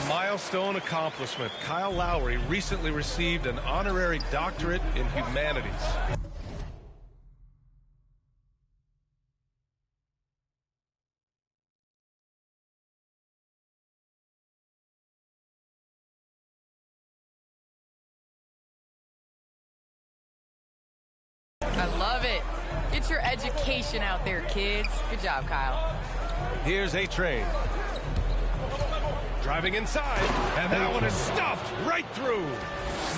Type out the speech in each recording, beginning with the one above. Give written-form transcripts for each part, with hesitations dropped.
milestone accomplishment. Kyle Lowry recently received an honorary doctorate in humanities. I love it. Get your education out there, kids. Good job, Kyle. Here's A-Train. Driving inside, and that one is stuffed right through.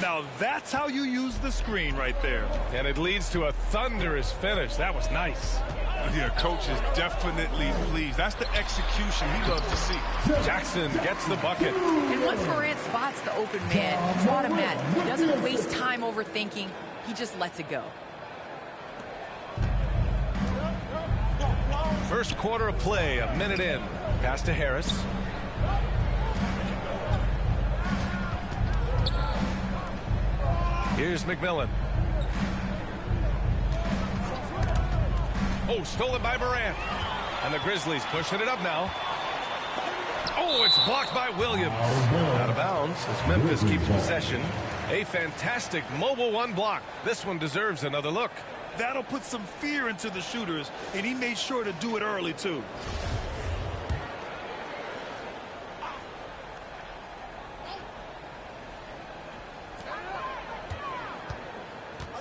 Now that's how you use the screen right there. And it leads to a thunderous finish. That was nice. Yeah, coach is definitely pleased. That's the execution he loves to see. Jackson gets the bucket. And once Morant spots the open man, it's automatic. He doesn't waste time overthinking. He just lets it go. First quarter of play, a minute in. Pass to Harris. Here's McMillan. Oh, stolen by Morant. And the Grizzlies pushing it up now. Oh, it's blocked by Williams. Out of bounds as Memphis keeps possession. A fantastic mobile one block. This one deserves another look. That'll put some fear into the shooters, and he made sure to do it early, too.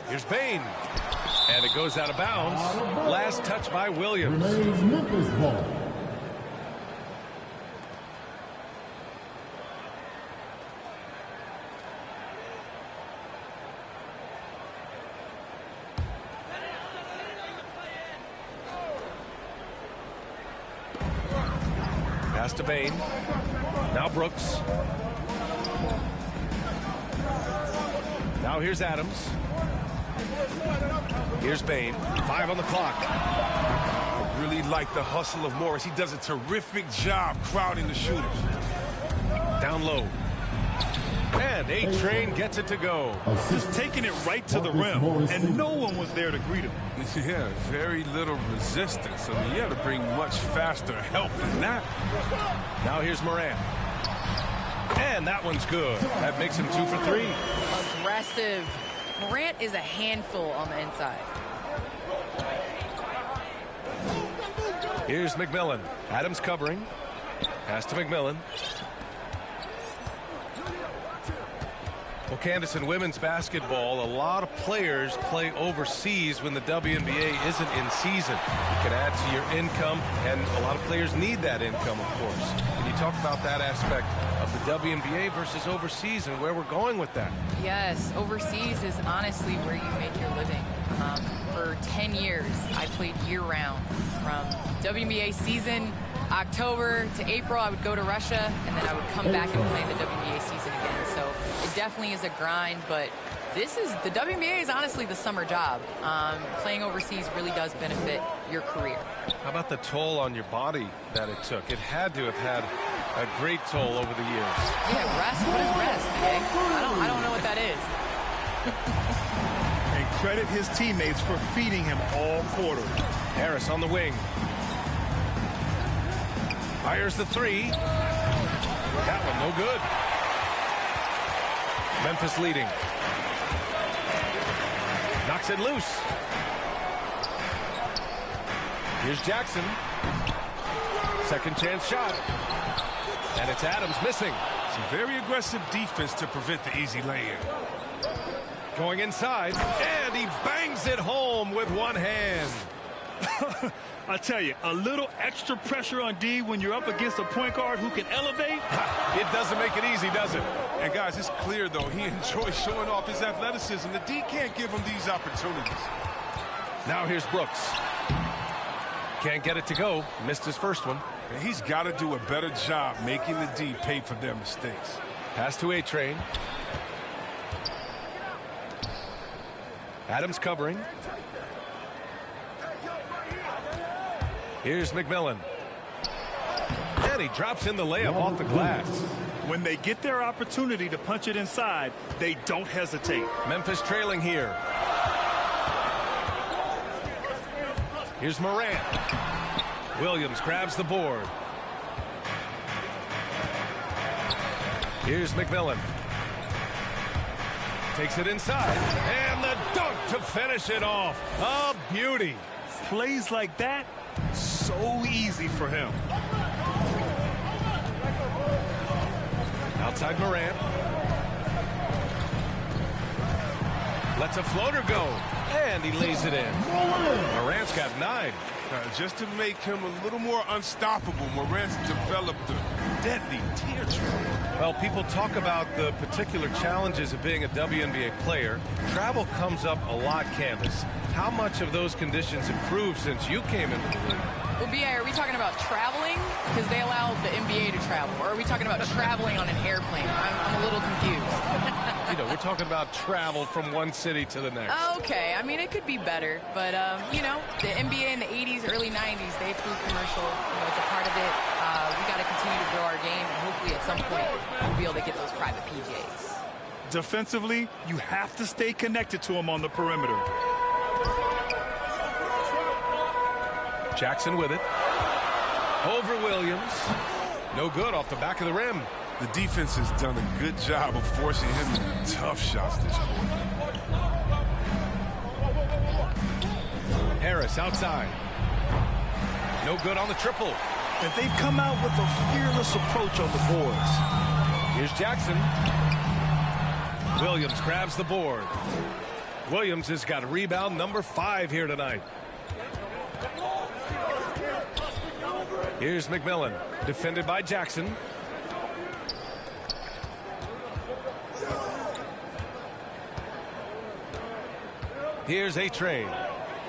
Here's Bain. And it goes out of bounds. Last touch by Williams. Pass to Bain. Now Brooks. Now here's Adams. Here's Bain. 5 on the clock. I really like the hustle of Morris. He does a terrific job crowding the shooters. Down low. And A-Train gets it to go. Just taking it right to the rim, and no one was there to greet him. Yeah, very little resistance. I mean, you have to bring much faster help than that. Now here's Morant. And that one's good. That makes him 2 for 3. Aggressive. Morant is a handful on the inside. Here's McMillan. Adams covering. Pass to McMillan. Well, Candace, in women's basketball, a lot of players play overseas when the WNBA isn't in season. It can add to your income, and a lot of players need that income, of course. Can you talk about that aspect of the WNBA versus overseas and where we're going with that? Yes, overseas is honestly where you make your living. For 10 years, I played year-round. From WNBA season, October to April, I would go to Russia, and then I would come back and play the WNBA season again. So it definitely is a grind, but the WNBA is honestly the summer job. Playing overseas really does benefit your career. How about the toll on your body that it took? It had to have had a great toll over the years. Yeah, rest. What is rest, BA? I don't know what that is. And credit his teammates for feeding him all quarter. Harris on the wing. Fires the 3. That one no good. Memphis leading. Knocks it loose. Here's Jackson. Second chance shot. And it's Adams missing. Some very aggressive defense to prevent the easy lay-in. Going inside, and he bangs it home with one hand. I tell you, a little extra pressure on D when you're up against a point guard who can elevate. It doesn't make it easy, does it? And guys, it's clear, though, he enjoys showing off his athleticism. The D can't give him these opportunities. Now here's Brooks. Can't get it to go. Missed his first one. And he's got to do a better job making the D pay for their mistakes. Pass to A-Train. Adams covering. Here's McMillan. And he drops in the layup off the glass. When they get their opportunity to punch it inside, they don't hesitate. Memphis trailing here. Here's Morant. Williams grabs the board. Here's McMillan. Takes it inside. And the dunk to finish it off. A beauty. Plays like that, so easy for him. Outside Morant. Lets a floater go. And he lays it in. Morant's got 9. Just to make him a little more unstoppable, Morant's developed a deadly teardrop. Well, people talk about the particular challenges of being a WNBA player. Travel comes up a lot, Candace. How much of those conditions improved since you came into the league? Well, B.I., are we talking about traveling? Because they allow the NBA to travel. Or are we talking about traveling on an airplane? I'm a little confused. You know, we're talking about travel from one city to the next. Okay, I mean, it could be better. But, you know, the NBA in the 80s, early 90s, they flew commercial. You know, it's a part of it. We got to continue to grow our game. And hopefully at some point we'll be able to get those private PJs. Defensively, you have to stay connected to him on the perimeter. Jackson with it. Over Williams. No good off the back of the rim. The defense has done a good job of forcing him into tough shots this quarter. Harris outside. No good on the triple. And they've come out with a fearless approach on the boards. Here's Jackson. Williams grabs the board. Williams has got rebound number 5 here tonight. Here's McMillan, defended by Jackson. Here's A-Train.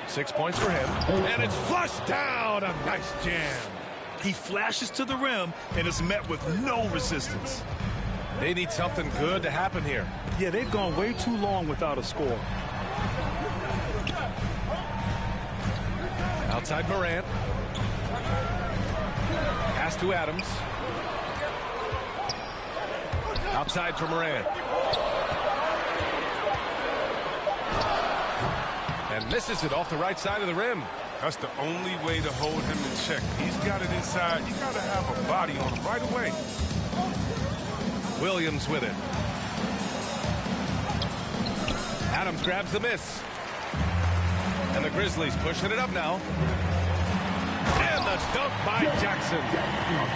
6 points for him. And it's flushed down. A nice jam. He flashes to the rim and is met with no resistance. They need something good to happen here. Yeah, they've gone way too long without a score. Outside Morant. Pass to Adams. Outside for Morant. And misses it off the right side of the rim. That's the only way to hold him in check. He's got it inside. You got to have a body on him right away. Williams with it. Adams grabs the miss. And the Grizzlies pushing it up now. And the dunk by Jackson.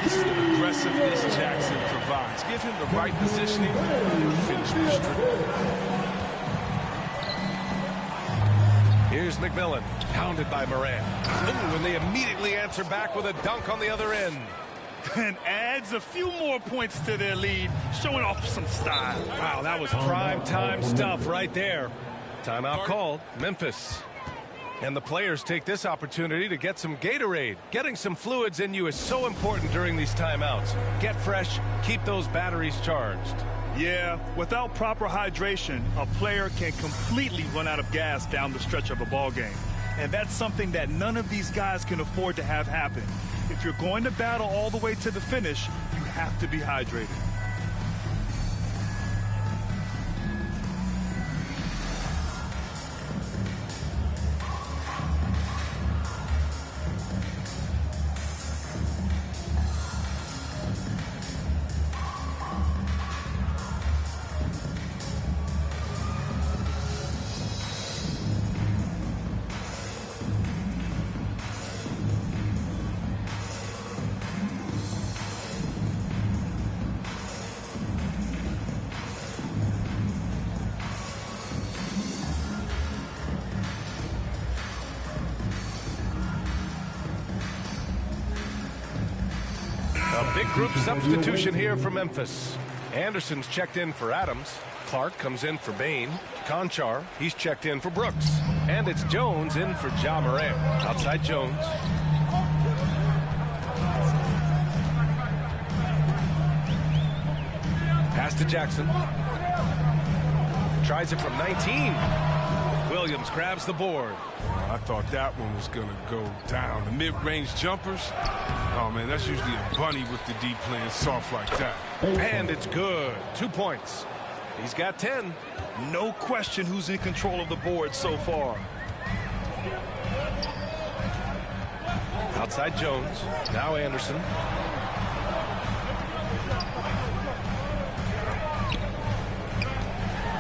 This is the aggressiveness Jackson provides. Give him the right positioning and finish the strip. Here's McMillan, pounded by Morant. Ooh, and they immediately answer back with a dunk on the other end. And adds a few more points to their lead, showing off some style. Wow, that was prime time stuff right there. Timeout called, Memphis. And the players take this opportunity to get some Gatorade. Getting some fluids in you is so important during these timeouts. Get fresh, keep those batteries charged. Yeah, without proper hydration, a player can completely run out of gas down the stretch of a ball game. And that's something that none of these guys can afford to have happen. If you're going to battle all the way to the finish, you have to be hydrated. A big group substitution here for Memphis. Anderson's checked in for Adams. Clark comes in for Bain. Conchar, he's checked in for Brooks. And it's Jones in for Ja Morant. Outside Jones. Pass to Jackson. Tries it from 19. Williams grabs the board. I thought that one was going to go down. The mid-range jumpers, oh, man, that's usually a bunny with the D playing soft like that. And it's good. 2 points. He's got 10. No question who's in control of the board so far. Outside Jones. Now Anderson.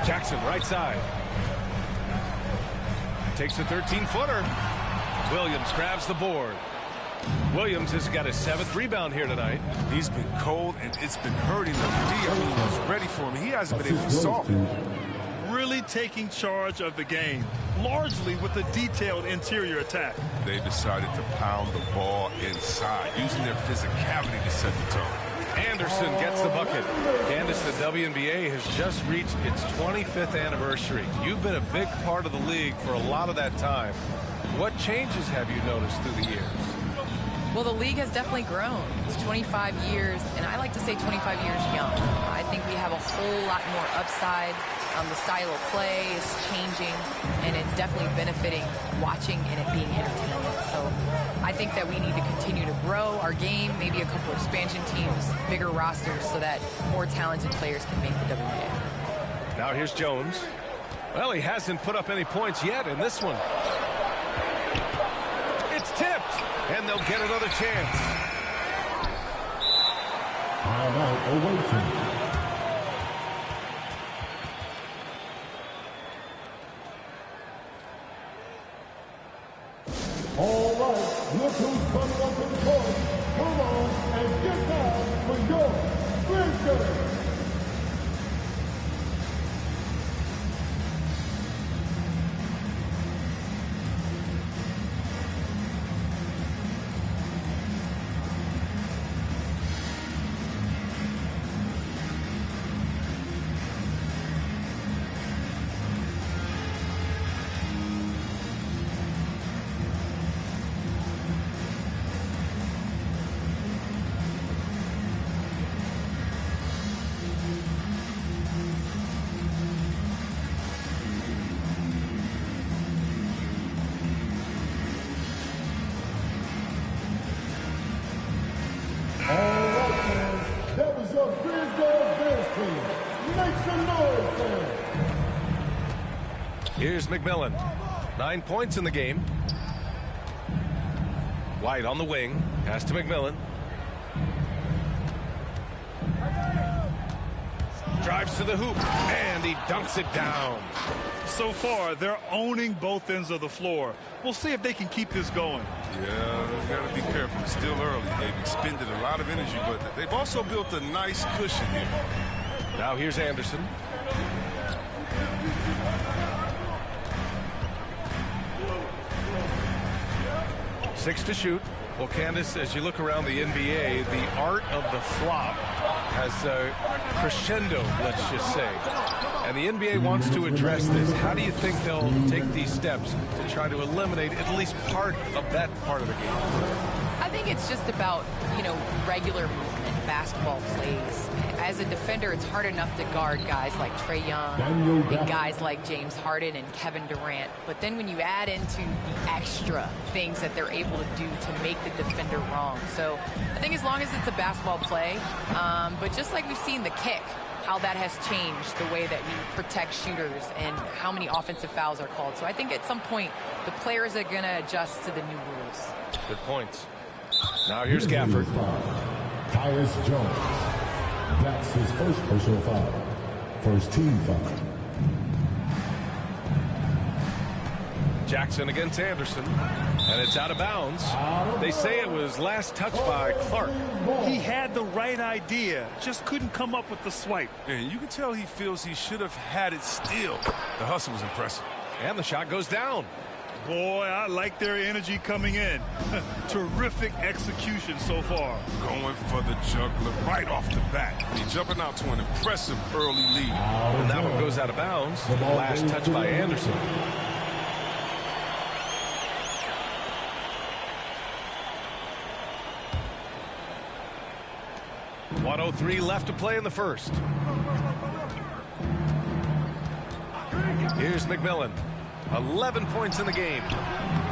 Jackson, right side. Takes a 13-footer. Williams grabs the board. Williams has got his 7th rebound here tonight. He's been cold, and it's been hurting him. D was ready for him. He hasn't been able to solve it. Really taking charge of the game, largely with a detailed interior attack. They decided to pound the ball inside, using their physicality to set the tone. Anderson gets the bucket. Candace, the WNBA has just reached its 25th anniversary. You've been a big part of the league for a lot of that time. What changes have you noticed through the years? Well, the league has definitely grown. It's 25 years, and I like to say 25 years young. I think we have a whole lot more upside. The style of play is changing, and it's definitely benefiting watching and it being entertainment. So I think that we need to continue to grow our game, maybe a couple expansion teams, bigger rosters, so that more talented players can make the WNBA. Now here's Jones. Well, he hasn't put up any points yet in this one. It's tipped, and they'll get another chance. Timeout away team. All right, look who's coming up in court. Come on and get down for your Grizzles. Here's McMillan. 9 points in the game. White on the wing. Pass to McMillan. Drives to the hoop, and he dunks it down. So far, they're owning both ends of the floor. We'll see if they can keep this going. Yeah, they've got to be careful. It's still early. They've expended a lot of energy, but they've also built a nice cushion here. Now here's Anderson. Six to shoot. Well, Candace, as you look around the NBA, the art of the flop has crescendo, let's just say. And the NBA wants to address this. How do you think they'll take these steps to try to eliminate at least part of that part of the game? I think it's just about, regular movement, basketball plays. As a defender, it's hard enough to guard guys like Trae Young and guys like James Harden and Kevin Durant. But then when you add into the extra things that they're able to do to make the defender wrong. So I think as long as it's a basketball play, but just like we've seen the kick, how that has changed the way that you protect shooters and how many offensive fouls are called. So I think at some point, the players are going to adjust to the new rules. Good points. Now here's Gafford. Tyus Jones. That's his first personal foul. First team foul. Jackson against Anderson. And it's out of bounds. They say it was last touched by Clark. He had the right idea, just couldn't come up with the swipe. And you can tell he feels he should have had it still. The hustle was impressive. And the shot goes down. Boy, I like their energy coming in. Terrific execution so far. Going for the juggler right off the bat. He's jumping out to an impressive early lead. And that one goes out of bounds. Last touch by Anderson. .103 left to play in the first. Here's McMillan. 11 points in the game.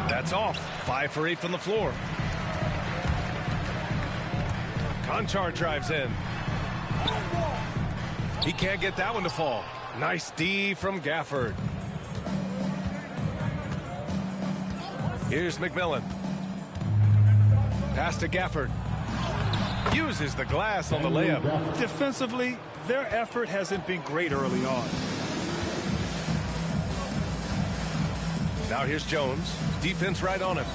That's off. 5 for 8 from the floor. Conchar drives in. He can't get that one to fall. Nice D from Gafford. Here's McMillan. Pass to Gafford. Uses the glass on the layup. Defensively, their effort hasn't been great early on. Now here's Jones. Defense right on him.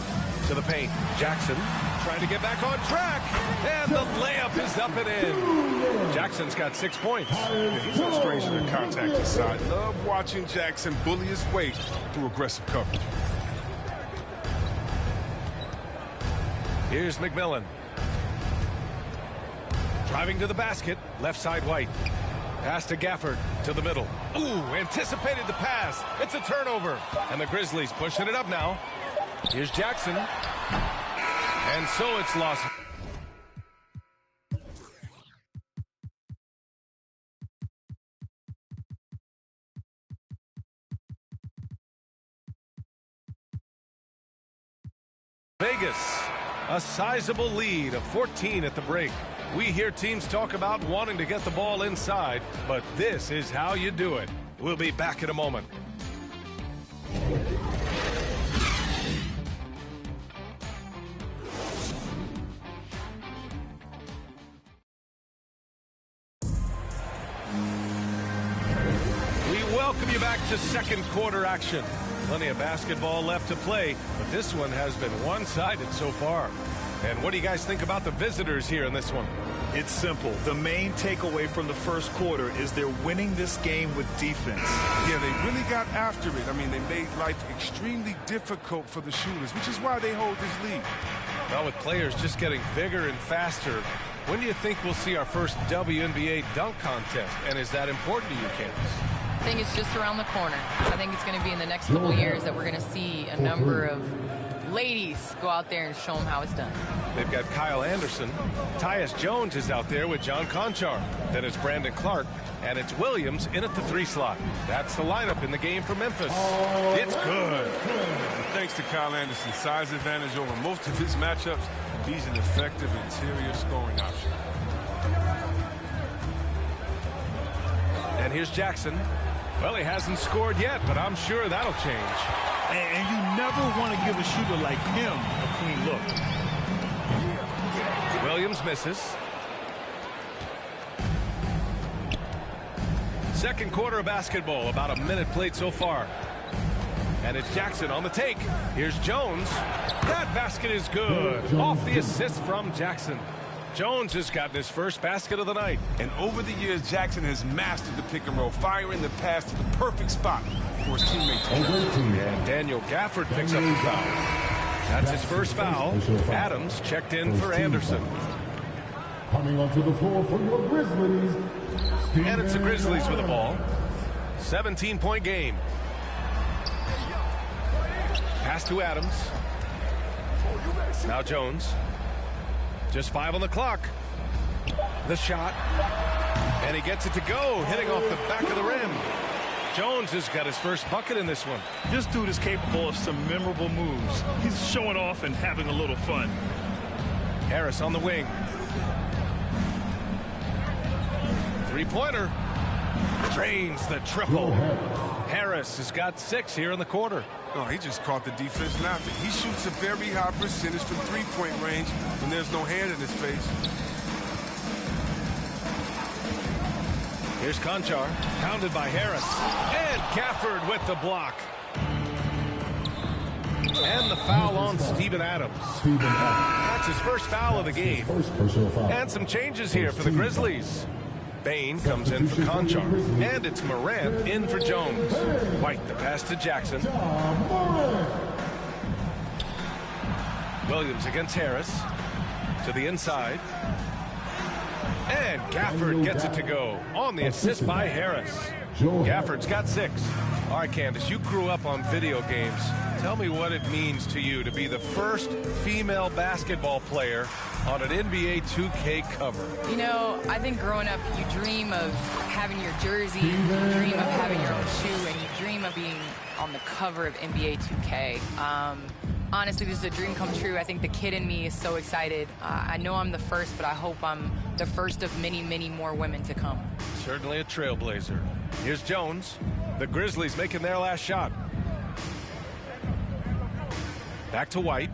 To the paint. Jackson trying to get back on track. And the layup is up and in. Jackson's got 6 points. Yeah, he's no stranger to contact inside. Love watching Jackson bully his way through aggressive coverage. Here's McMillan. Driving to the basket. Left side White. Pass to Gafford. To the middle. Ooh, anticipated the pass. It's a turnover. And the Grizzlies pushing it up now. Here's Jackson. And so it's lost. Vegas, a sizable lead of 14 at the break. We hear teams talk about wanting to get the ball inside, but this is how you do it. We'll be back in a moment. We welcome you back to second quarter action. Plenty of basketball left to play, but this one has been one-sided so far. And what do you guys think about the visitors here in this one? It's simple. The main takeaway from the first quarter is they're winning this game with defense. Yeah, they really got after it. I mean, they made life extremely difficult for the shooters, which is why they hold this lead. Well, with players just getting bigger and faster, when do you think we'll see our first WNBA dunk contest? And is that important to you, Candace? I think it's just around the corner. I think it's going to be in the next couple of years that we're going to see a number of ladies go out there and show them how it's done. They've got Kyle Anderson. Tyus Jones is out there with John Conchar. Then it's Brandon Clark. And it's Williams in at the 3 slot. That's the lineup in the game for Memphis. It's good. And thanks to Kyle Anderson's size advantage over most of his matchups, he's an effective interior scoring option. And here's Jackson. Well, he hasn't scored yet, but I'm sure that'll change. And you never want to give a shooter like him a clean look. Williams misses. Second quarter of basketball, about a minute played so far. And it's Jackson on the take. Here's Jones. That basket is good. Off the assist from Jackson. Jones has gotten his first basket of the night. And over the years, Jackson has mastered the pick and roll, firing the pass to the perfect spot for his teammate to And Daniel Gafford picks up the foul. That's his first foul. Adams checked in for Anderson. Coming onto the floor for your Grizzlies. And it's the Grizzlies with the ball. 17-point game. Pass to Adams. Now Jones. Just 5 on the clock. The shot. And he gets it to go, hitting off the back of the rim. Jones has got his first bucket in this one. This dude is capable of some memorable moves. He's showing off and having a little fun. Harris on the wing. Three-pointer. Drains the triple. Harris has got 6 here in the quarter. Oh, he just caught the defense napping. He shoots a very high percentage from three-point range when there's no hand in his face. Here's Conchar, pounded by Harris. And Gafford with the block. And the foul on Steven Adams. That's his first foul of the game. And some changes here for the Grizzlies. Bain comes in for Conchar. And it's Morant in for Jones. White the pass to Jackson. Williams against Harris. To the inside. And Gafford gets it to go on the assist by Harris. Gafford's got 6. All right, Candace, you grew up on video games. Tell me what it means to you to be the first female basketball player on an NBA 2K cover. You know, I think growing up, you dream of having your jersey, you dream of having your own shoe, and you dream of being on the cover of NBA 2K. Honestly, this is a dream come true. I think the kid in me is so excited. I know I'm the first, but I hope I'm the first of many, many more women to come. Certainly a trailblazer. Here's Jones. The Grizzlies making their last shot. Back to White.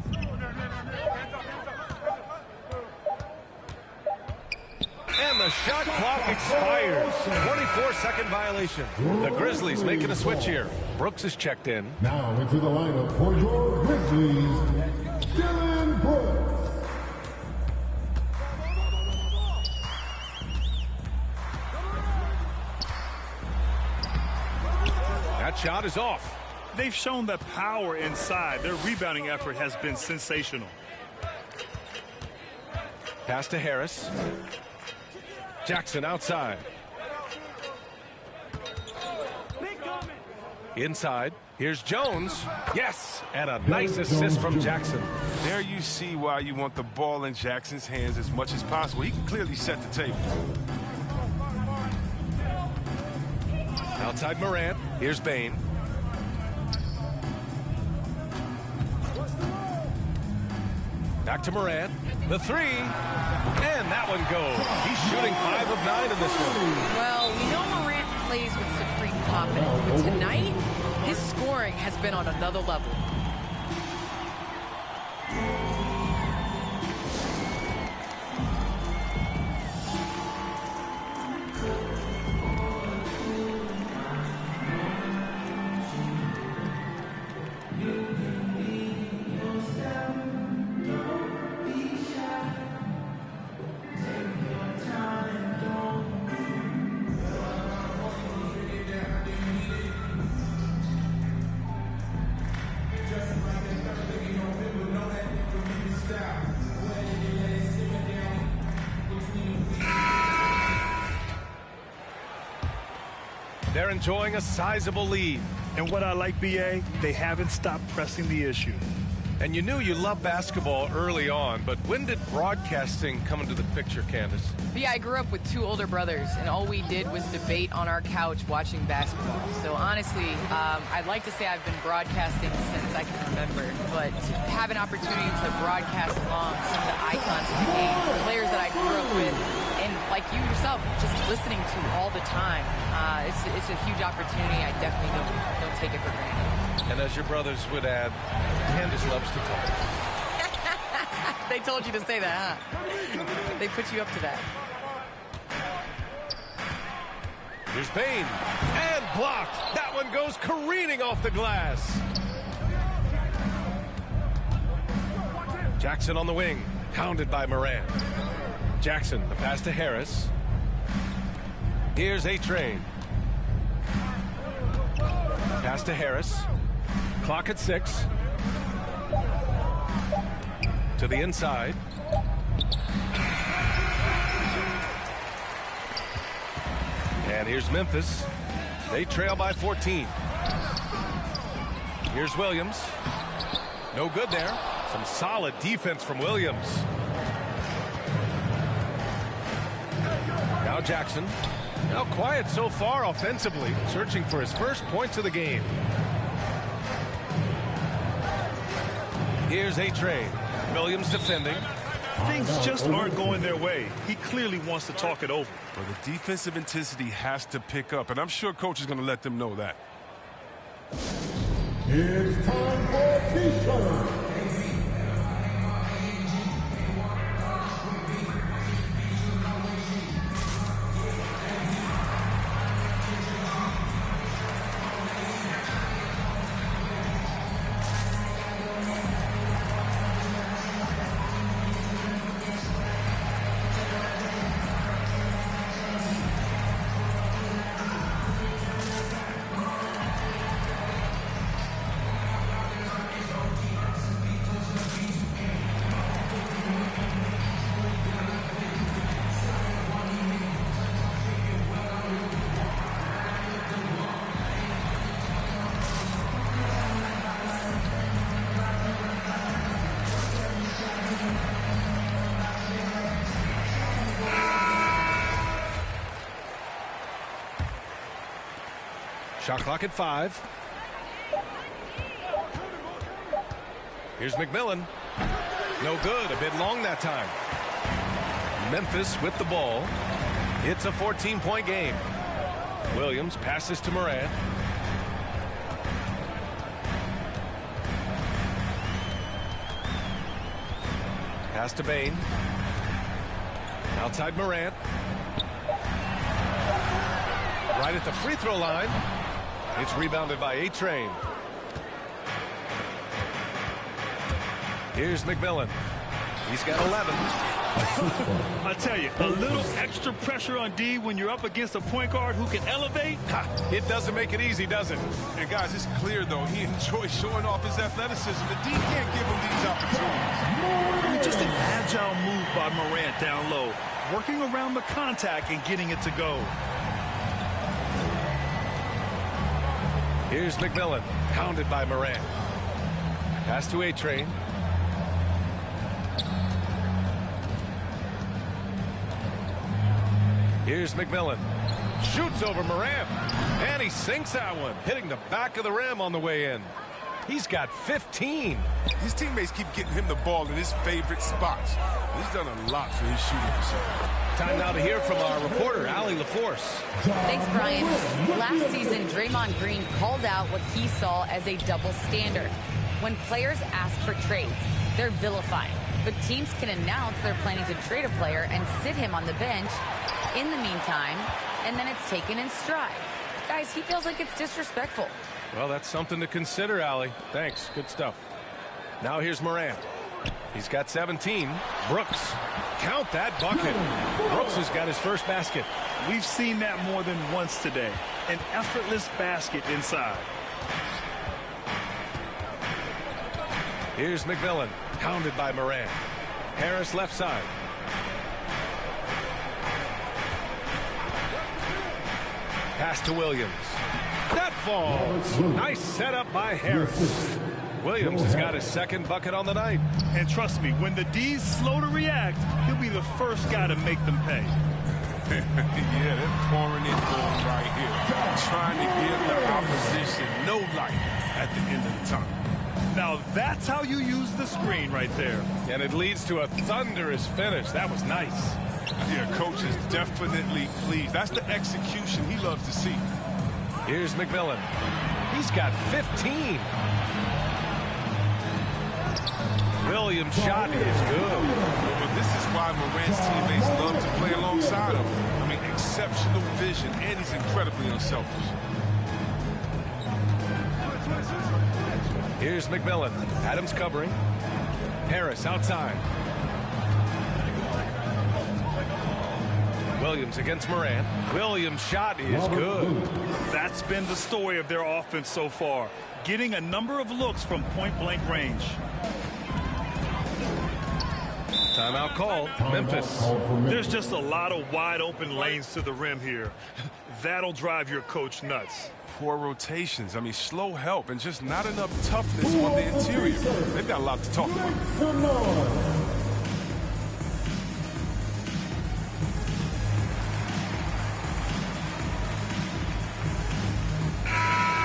And the shot clock expires. 24-second violation. The Grizzlies making a switch here. Brooks is checked in. Now into the lineup for your Grizzlies, Dylan Brooks. That shot is off. They've shown that power inside. Their rebounding effort has been sensational. Pass to Harris. Jackson outside. Inside. Here's Jones. Yes, and a nice assist from Jackson. There you see why you want the ball in Jackson's hands as much as possible. He can clearly set the table. Outside Morant. Here's Bain. Back to Morant. The three. And that one goes. He's shooting 5 of 9 in this one. Well, we know Morant plays with supreme confidence, but tonight, his scoring has been on another level. They're enjoying a sizable lead. And what I like, B.A., they haven't stopped pressing the issue. And you knew you loved basketball early on, but when did broadcasting come into the picture, Candace? Yeah, I grew up with 2 older brothers, and all we did was debate on our couch watching basketball. So honestly, I'd like to say I've been broadcasting since I can remember, but to have an opportunity to broadcast along some of the icons of the game, the players that I grew up with, and like you yourself, just listening to all the time, it's a huge opportunity. I definitely don't take it for granted. And as your brothers would add, Candace loves to talk. They told you to say that, huh? They put you up to that. Here's Bain. And blocked. That one goes careening off the glass. Jackson on the wing. Hounded by Morant. Jackson, the pass to Harris. Here's A-Train. Pass to Harris. Clock at 6. To the inside. And here's Memphis. They trail by 14. Here's Williams. No good there. Some solid defense from Williams. Now Jackson. Now quiet so far offensively, searching for his first points of the game. Here's A-Train. Williams defending. Things just aren't going their way. He clearly wants to talk it over. Well, the defensive intensity has to pick up, and I'm sure coach is going to let them know that. It's time for T-shirt. Shot clock at 5. Here's McMillan. No good. A bit long that time. Memphis with the ball. It's a 14-point game. Williams passes to Morant. Pass to Bain. Outside Morant. Right at the free throw line. It's rebounded by A-Train. Here's McMillan. He's got 11. I tell you, a little extra pressure on D when you're up against a point guard who can elevate. It doesn't make it easy, does it? And guys, it's clear though he enjoys showing off his athleticism. The D can't give him these opportunities. I mean, just an agile move by Morant down low, working around the contact and getting it to go. Here's McMillan, hounded by Morant. Pass to A-Train. Here's McMillan. Shoots over Morant. And he sinks that one, hitting the back of the rim on the way in. He's got 15. His teammates keep getting him the ball in his favorite spots. He's done a lot for his shooting percentage. Time now to hear from our reporter, Allie LaForce. Thanks, Brian. Last season, Draymond Green called out what he saw as a double standard. When players ask for trades, they're vilified. But teams can announce they're planning to trade a player and sit him on the bench in the meantime, and then it's taken in stride. Guys, he feels like it's disrespectful. Well, that's something to consider, Allie. Thanks. Good stuff. Now here's Morant. He's got 17. Brooks. Count that bucket. Brooks has got his first basket. We've seen that more than once today. An effortless basket inside. Here's McMillan, hounded by Morant. Harris left side. Pass to Williams. That falls. Nice setup by Harris. Williams has got his second bucket on the night. And trust me, when the D's slow to react, he'll be the first guy to make them pay. Yeah, they're pouring it for him right here. Trying to give the opposition no light at the end of the tunnel. Now that's how you use the screen right there. And it leads to a thunderous finish. That was nice. Yeah, coach is definitely pleased. That's the execution he loves to see. Here's McMillan. He's got 15. Williams' shot is good. But this is why Morant's teammates love to play alongside him. I mean, exceptional vision, and he's incredibly unselfish. Here's McMillan. Adams covering. Harris outside. Williams against Morant. Williams' shot is good. That's been the story of their offense so far, getting a number of looks from point-blank range. Timeout called. Memphis. There's just a lot of wide-open lanes to the rim here. That'll drive your coach nuts. Poor rotations. I mean, slow help and just not enough toughness on the interior. They've got a lot to talk about.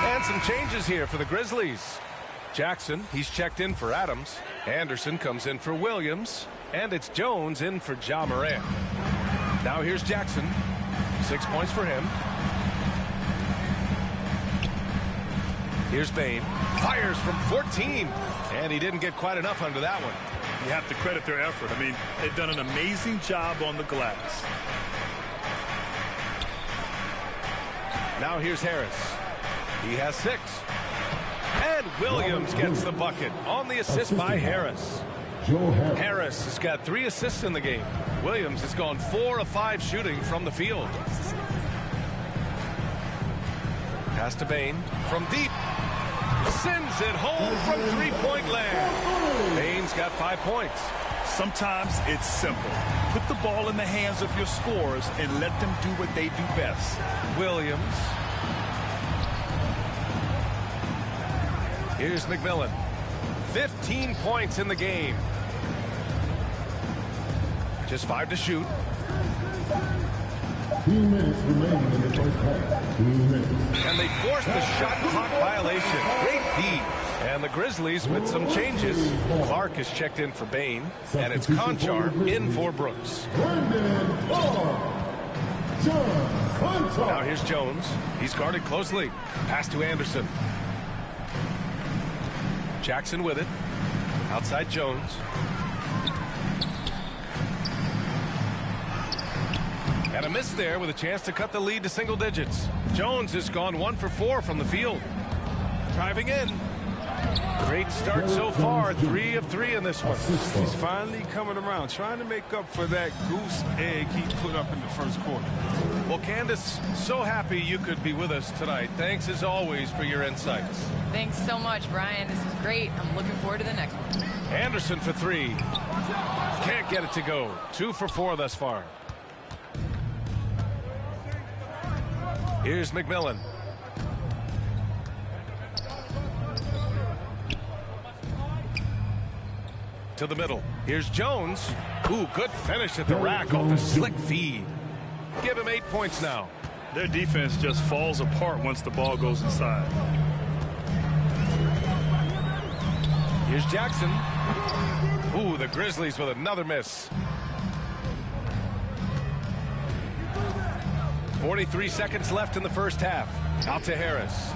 And some changes here for the Grizzlies. Jackson, he's checked in for Adams. Anderson comes in for Williams. And it's Jones in for Ja Morant. Now here's Jackson. 6 points for him. Here's Bane. Fires from 14. And he didn't get quite enough under that one. You have to credit their effort. I mean, they've done an amazing job on the glass. Now here's Harris. He has 6. And Williams gets the bucket on the assist by Harris. Harris has got 3 assists in the game. Williams has gone 4 of 5 shooting from the field. Pass to Bane from deep. Sends it home from three-point land. Bane's got 5 points. Sometimes it's simple. Put the ball in the hands of your scorers and let them do what they do best. Williams. Here's McMillan. 15 points in the game. Just 5 to shoot. 2 minutes remaining in the first half. 2 minutes. And they forced the shot clock violation. Great D. And the Grizzlies with some changes. Clark is checked in for Bane. And it's Conchar in for Brooks. Now here's Jones. He's guarded closely. Pass to Anderson. Jackson with it. Outside Jones. And a miss there with a chance to cut the lead to single digits. Jones has gone 1 for 4 from the field. Driving in. Great start so far. 3 of 3 in this one. He's finally coming around, trying to make up for that goose egg he put up in the first quarter. Well, Candace, so happy you could be with us tonight. Thanks as always for your insights. Thanks so much, Brian. This is great. I'm looking forward to the next one. Anderson for 3. Can't get it to go. 2 for 4 thus far. Here's McMillan. To the middle. Here's Jones. Ooh, good finish at the rack off the slick feed. Give him 8 points now. Their defense just falls apart once the ball goes inside. Here's Jackson. Ooh, the Grizzlies with another miss. 43 seconds left in the first half. Out to Harris.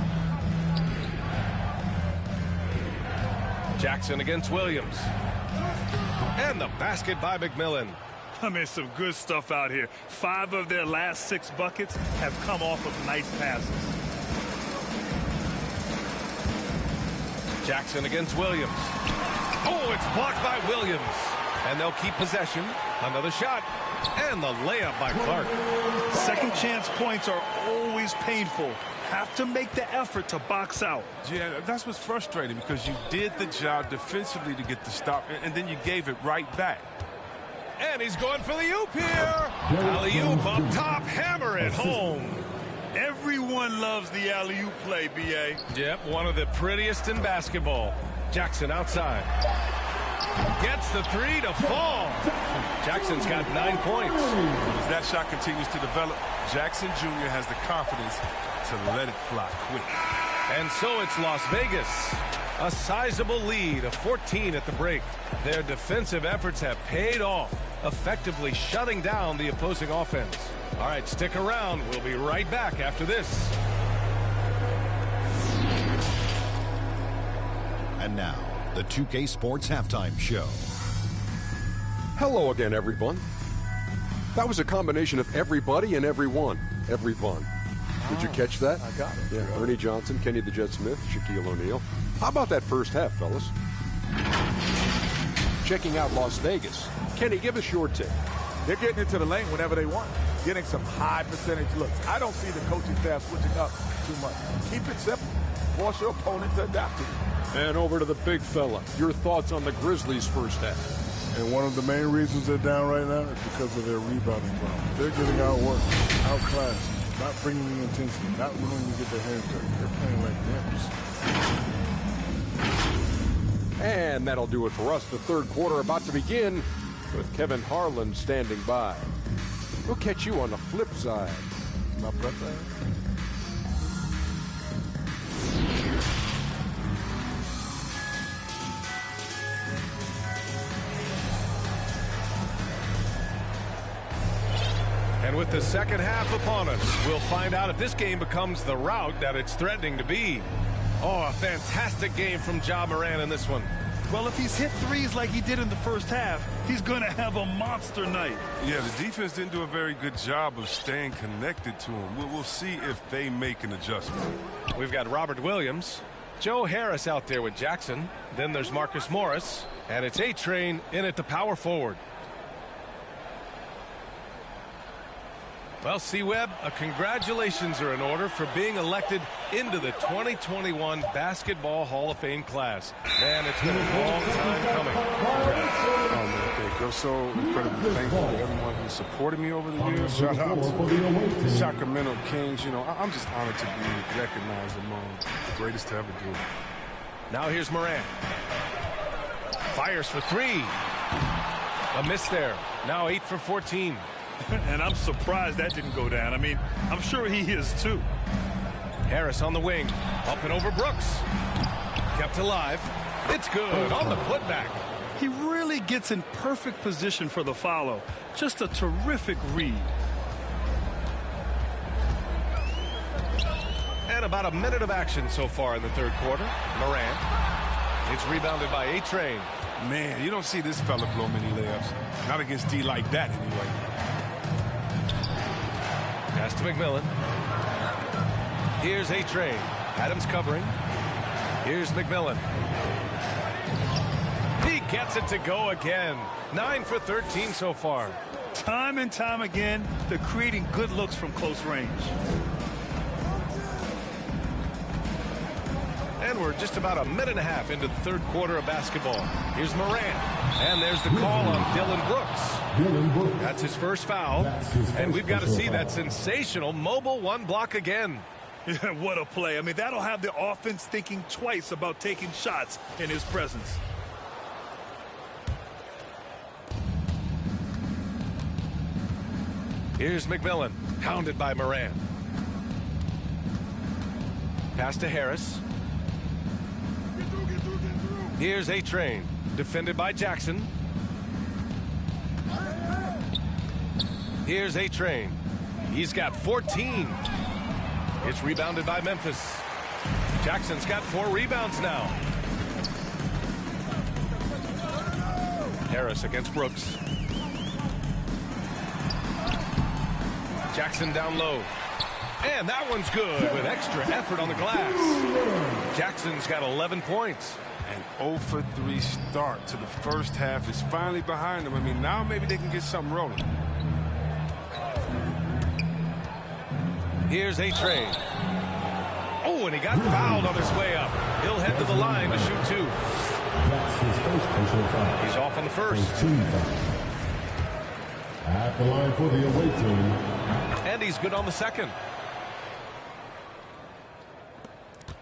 Jackson against Williams. And the basket by McMillan. I mean, some good stuff out here. 5 of their last 6 buckets have come off of nice passes. Jackson against Williams. Oh, it's blocked by Williams. And they'll keep possession. Another shot. And the layup by Clark. Second chance points are always painful. Have to make the effort to box out. Yeah, that's what's frustrating, because you did the job defensively to get the stop, and then you gave it right back. And he's going for the oop here. Alley-oop up top. Hammer it home. Everyone loves the alley-oop play, B.A. Yep, one of the prettiest in basketball. Jackson outside. Gets the 3 to fall. Jackson's got 9 points. As that shot continues to develop, Jackson Jr. has the confidence to let it fly quick. And so it's Las Vegas. A sizable lead of 14 at the break. Their defensive efforts have paid off, effectively shutting down the opposing offense. All right, stick around. We'll be right back after this. And now, the 2K Sports Halftime Show. Hello again, everyone. That was a combination of everybody and everyone. Everyone. Did you catch that? I got it. Yeah, Ernie Johnson, Kenny the Jet Smith, Shaquille O'Neal. How about that first half, fellas? Checking out Las Vegas. Kenny, give us your take. They're getting into the lane whenever they want, getting some high percentage looks. I don't see the coaching staff switching up too much. Keep it simple. Force your opponent to adapt to it. And over to the big fella. Your thoughts on the Grizzlies' first half? And one of the main reasons they're down right now is because of their rebounding problem. They're getting outworked, outclassed. Not bringing the intensity, not willing to get their hands dirty. They're playing like nymphs. And that'll do it for us. The third quarter about to begin with Kevin Harlan standing by. We'll catch you on the flip side. Not that bad. And with the second half upon us, we'll find out if this game becomes the rout that it's threatening to be. Oh, a fantastic game from Ja Morant in this one. Well, if he's hit threes like he did in the first half, he's going to have a monster night. Yeah, the defense didn't do a very good job of staying connected to him. We'll see if they make an adjustment. We've got Robert Williams, Joe Harris out there with Jackson. Then there's Marcus Morris, and it's A-Train in at the power forward. Well, C-Webb, congratulations are in order for being elected into the 2021 Basketball Hall of Fame class. Man, it's been a long time coming. Congrats. Oh, man, thank you. I'm so incredibly thankful to everyone who supported me over the years. Shout out to the Sacramento Kings. You know, I'm just honored to be recognized among the greatest to ever do it. Now here's Morant. Fires for 3. A miss there. Now 8 for 14. And I'm surprised that didn't go down. I mean, I'm sure he is too. Harris on the wing. Up and over Brooks. Kept alive. It's good on the putback. He really gets in perfect position for the follow. Just a terrific read. And about a minute of action so far in the third quarter. Morant. It's rebounded by A-Train. Man, you don't see this fella blow many layups. Not against D like that, anyway. Pass to McMillan. Here's A-Train. Adams covering. Here's McMillan. He gets it to go again. 9 for 13 so far. Time and time again, they're creating good looks from close range. And we're just about a minute and a half into the third quarter of basketball. Here's Morant. And there's the call on Dillon Brooks. That's his first foul. And we've got to see that sensational mobile one block again. What a play. I mean, that'll have the offense thinking twice about taking shots in his presence. Here's McMillan, hounded by Morant. Pass to Harris. Here's A-Train, defended by Jackson. Here's A-Train. He's got 14. It's rebounded by Memphis. Jackson's got 4 rebounds now. Harris against Brooks. Jackson down low. And that one's good with extra effort on the glass. Jackson's got 11 points. An 0 for 3 start to the first half is finally behind them. I mean, now maybe they can get something rolling. Here's A-Train. Oh, and he got fouled on his way up. He'll head to the line to shoot 2. He's off on the first. At the line for the away team. And he's good on the second.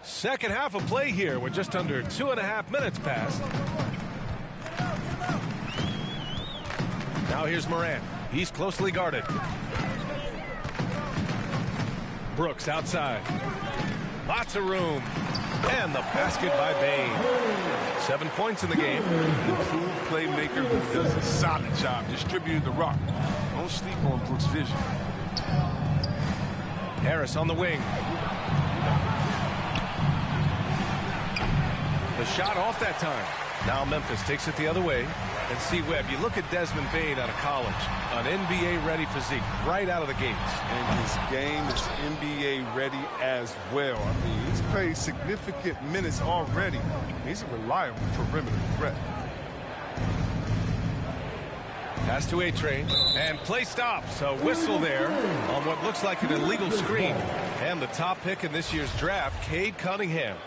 Second half of play here with just under 2.5 minutes passed. Now here's Morant. He's closely guarded. Brooks outside. Lots of room. And the basket by Bane. 7 points in the game. Improved playmaker who does a solid job distributing the rock. Don't sleep on Brooks' vision. Harris on the wing. The shot off that time. Now Memphis takes it the other way. And see, Webb, you look at Desmond Bane out of college. An NBA-ready physique right out of the gates. And his game is NBA-ready as well. I mean, he's played significant minutes already. He's a reliable perimeter threat. Pass to A-Train. And play stops. A whistle there on what looks like an illegal screen. And the top pick in this year's draft, Cade Cunningham.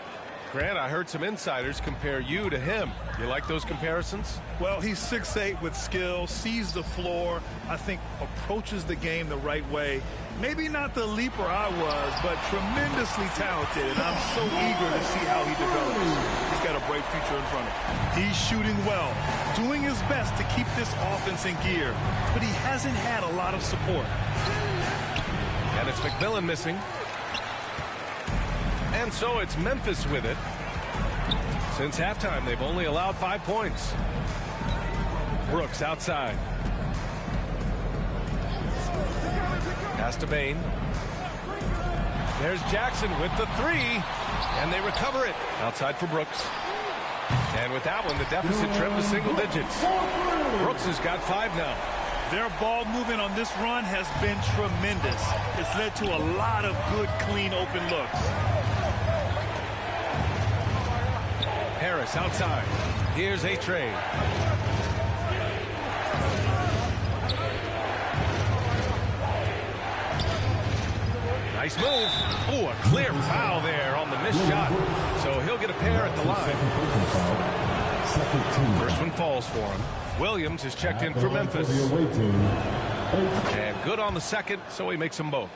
Grant, I heard some insiders compare you to him. You like those comparisons? Well, he's 6'8" with skill, sees the floor, I think approaches the game the right way. Maybe not the leaper I was, but tremendously talented, and I'm so eager to see how he develops. He's got a bright future in front of him. He's shooting well, doing his best to keep this offense in gear, but he hasn't had a lot of support. And it's McMillan missing. And so it's Memphis with it. Since halftime, they've only allowed 5 points. Brooks outside. Pass to Bane. There's Jackson with the 3. And they recover it. Outside for Brooks. And with that one, the deficit trimmed to single digits. Brooks has got 5 now. Their ball movement on this run has been tremendous. It's led to a lot of good, clean, open looks. Harris outside. Here's A-Train. Nice move. Oh, a clear foul there on the missed shot. So he'll get a pair at the line. First one falls for him. Williams is checked in for Memphis. And good on the second, so he makes them both.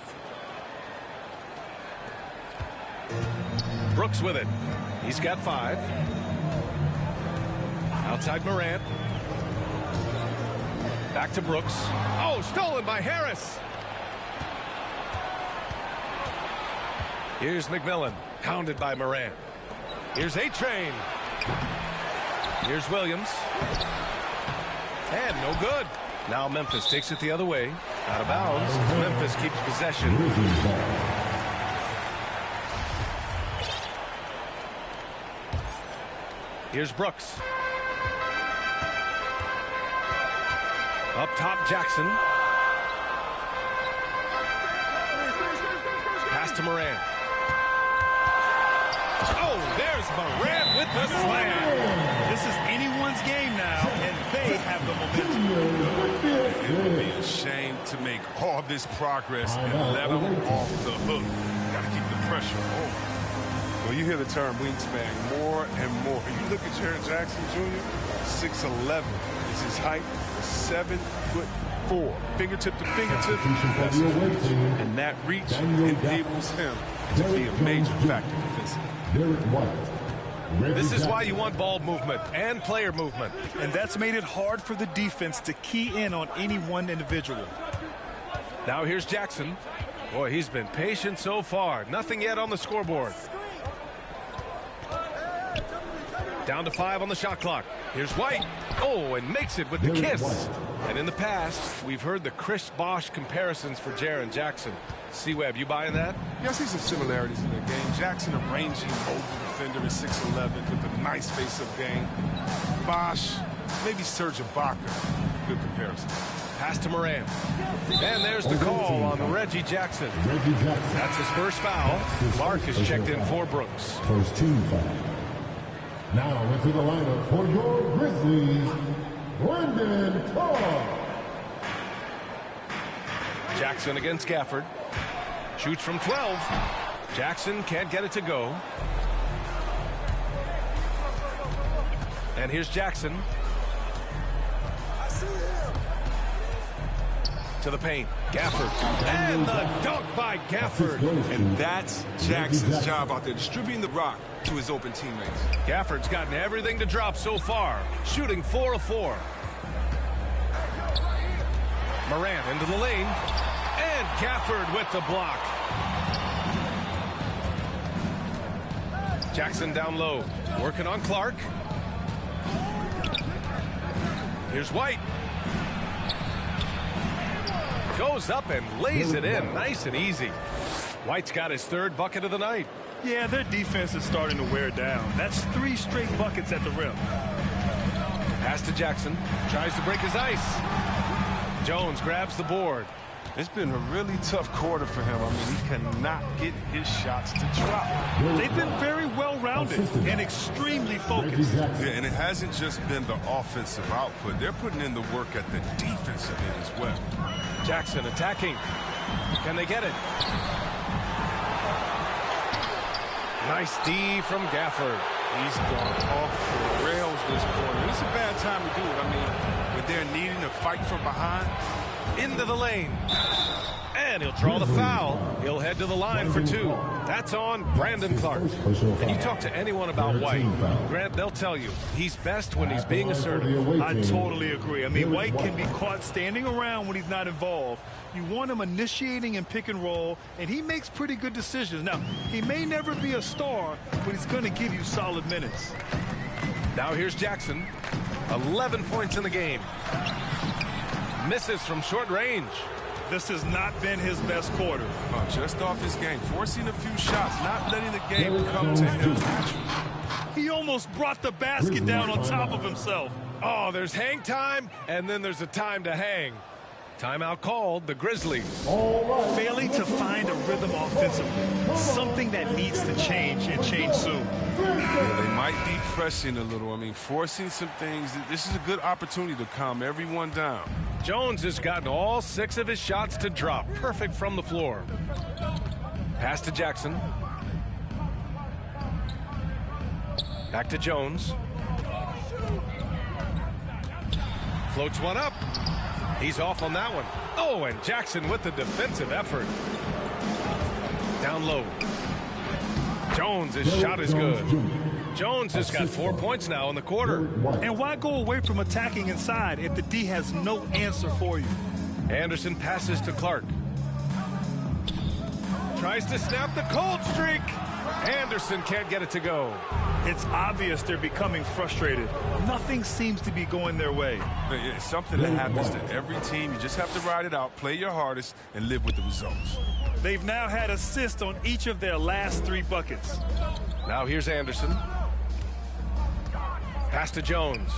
Brooks with it. He's got 5. Outside Morant. Back to Brooks. Oh, stolen by Harris. Here's McMillan, hounded by Morant. Here's A-Train. Here's Williams. And no good. Now Memphis takes it the other way. Out of bounds. Memphis keeps possession. Here's Brooks. Up top, Jackson. Pass to Moran. Oh, there's Moran with the slam. This is anyone's game now, and they have the momentum. It would be a shame to make all this progress and let them off the hook. Got to keep the pressure on. Well, you hear the term wingspan more and more. You look at Jaren Jackson Jr., 6'11" is his height, 7'4", fingertip to fingertip. That's his reach, and that reach enables him to be a major factor defensively. This is why you want ball movement and player movement. And that's made it hard for the defense to key in on any one individual. Now here's Jackson. Boy, he's been patient so far. Nothing yet on the scoreboard. Down to 5 on the shot clock. Here's White. Oh, and makes it with the kiss. And in the past, we've heard the Chris Bosh comparisons for Jaren Jackson. C-Web, you buying that? Yeah, I see some similarities in their game. Jackson, a rangy, older defender at 6'11", with a nice face-up game. Bosh, maybe Serge Ibaka. Good comparison. Pass to Moran. And there's the call on Reggie Jackson. That's his first foul. Clark is checked in for Brooks. First team foul. Now into the lineup for your Grizzlies, Brandon Clark. Jackson against Gafford. Shoots from 12. Jackson can't get it to go. And here's Jackson. To the paint. Gafford. And the dunk by Gafford. And that's Jackson's job out there, distributing the rock to his open teammates. Gafford's gotten everything to drop so far. Shooting 4 of 4. Moran into the lane. And Gafford with the block. Jackson down low. Working on Clark. Here's White. Goes up and lays it in. Nice and easy. White's got his 3rd bucket of the night. Yeah, their defense is starting to wear down. That's 3 straight buckets at the rim. Pass to Jackson. Tries to break his ice. Jones grabs the board. It's been a really tough quarter for him. I mean, he cannot get his shots to drop. They've been very well-rounded and extremely focused. Yeah, and it hasn't just been the offensive output. They're putting in the work at the defensive end as well. Jackson attacking. Can they get it? Nice D from Gafford. He's gone off the rails this quarter. It's a bad time to do it. I mean, when they're needing to fight from behind. Into the lane. And he'll draw the foul. He'll head to the line for 2. That's on Brandon Clark. And you talk to anyone about White, Grant, they'll tell you he's best when he's being assertive. I totally agree. I mean, White can be caught standing around when he's not involved. You want him initiating and pick and roll, and he makes pretty good decisions. Now, he may never be a star, but he's going to give you solid minutes. Now here's Jackson. 11 points in the game. Misses from short range. This has not been his best quarter. Just off his game, forcing a few shots, not letting the game come to him naturally. He almost brought the basket down on top of himself. Oh, there's hang time, and then there's a time to hang. Timeout called, the Grizzlies. Failing to find a rhythm offensively. Something that needs to change and change soon. Yeah, they might be pressing a little. I mean, forcing some things. This is a good opportunity to calm everyone down. Jones has gotten all 6 of his shots to drop. Perfect from the floor. Pass to Jackson. Back to Jones. Floats one up. He's off on that one. Oh, and Jackson with the defensive effort. Down low. Jones, his shot is good. Jones has got 4 points now in the quarter. And why go away from attacking inside if the D has no answer for you? Anderson passes to Clark. Tries to snap the cold streak. Anderson can't get it to go. It's obvious they're becoming frustrated. Nothing seems to be going their way. It's something that happens to every team. You just have to ride it out, play your hardest, and live with the results. They've now had assists on each of their last 3 buckets. Now here's Anderson. Pass to Jones.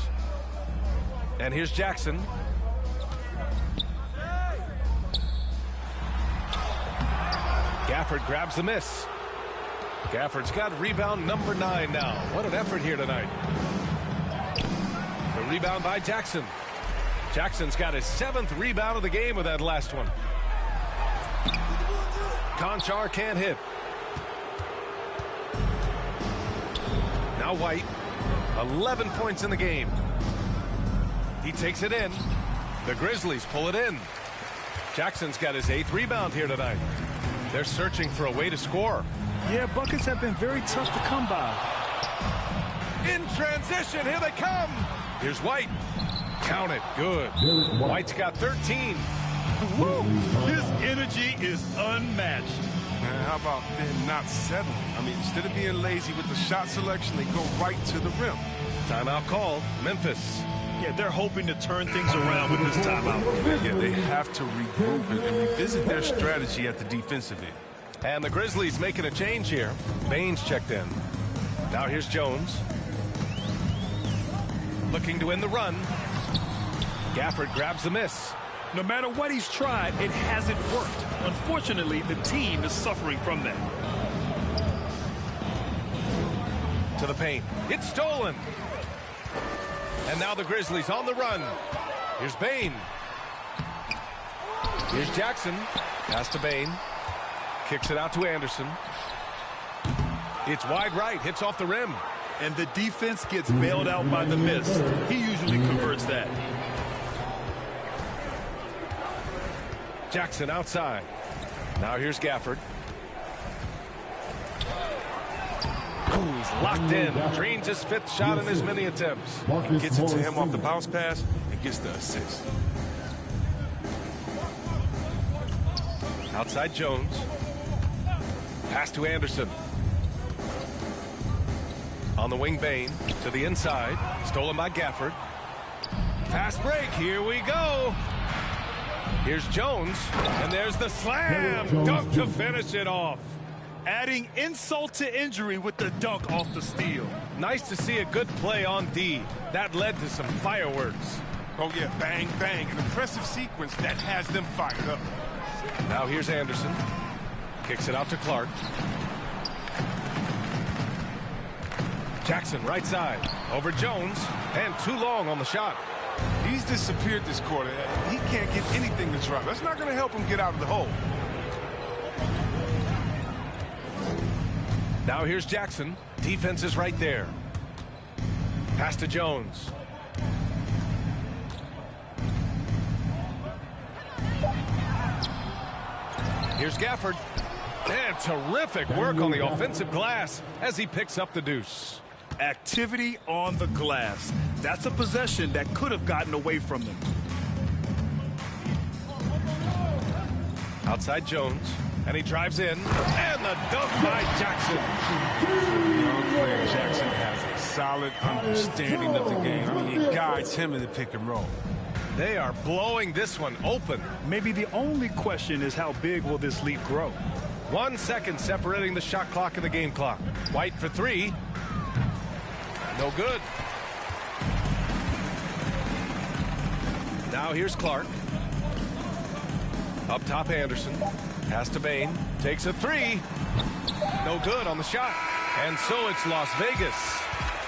And here's Jackson. Gafford grabs the miss. Gafford's got rebound number 9 now. What an effort here tonight. The rebound by Jackson. Jackson's got his 7th rebound of the game with that last one. Conchar can't hit. Now White, 11 points in the game. He takes it in. The Grizzlies pull it in. Jackson's got his 8th rebound here tonight. They're searching for a way to score. Yeah, buckets have been very tough to come by. In transition, here they come. Here's White. Count it. Good. White's got 13. Woo! His energy is unmatched. Man, how about them not settling? I mean, instead of being lazy with the shot selection, they go right to the rim. Timeout called. Memphis. Yeah, they're hoping to turn things around with this timeout. Yeah, they have to regroup and revisit their strategy at the defensive end. And the Grizzlies making a change here. Baines checked in. Now here's Jones. Looking to win the run. Gafford grabs the miss. No matter what he's tried, it hasn't worked. Unfortunately, the team is suffering from that. To the paint. It's stolen. And now the Grizzlies on the run. Here's Bain. Here's Jackson. Pass to Bain. Kicks it out to Anderson. It's wide right. Hits off the rim. And the defense gets bailed out by the miss. He usually converts that. Jackson outside. Now here's Gafford. Ooh, he's locked in. Drains his 5th shot in as many attempts. Gets it to him off the bounce pass and gets the assist. Outside Jones. Pass to Anderson. On the wing, Bain to the inside. Stolen by Gafford. Fast break. Here we go. Here's Jones. And there's the slam. Dunk to finish it off. Adding insult to injury with the dunk off the steal. Nice to see a good play on D. That led to some fireworks. Oh, yeah, bang, bang. An impressive sequence that has them fired up. Now here's Anderson. Kicks it out to Clark. Jackson right side. Over Jones. And too long on the shot. He's disappeared this quarter. He can't get anything to drop. That's not going to help him get out of the hole. Now here's Jackson. Defense is right there. Pass to Jones. Here's Gafford. And terrific work on the offensive glass as he picks up the deuce. Activity on the glass. That's a possession that could have gotten away from them. Outside Jones. And he drives in. And the dunk by Jackson. Young player Jackson has a solid understanding of the game. I mean, he guides him in the pick and roll. They are blowing this one open. Maybe the only question is how big will this lead grow? 1 second separating the shot clock and the game clock. White for 3. No good. Now here's Clark. Up top Anderson. Pass to Bain. Takes a 3. No good on the shot. And so it's Las Vegas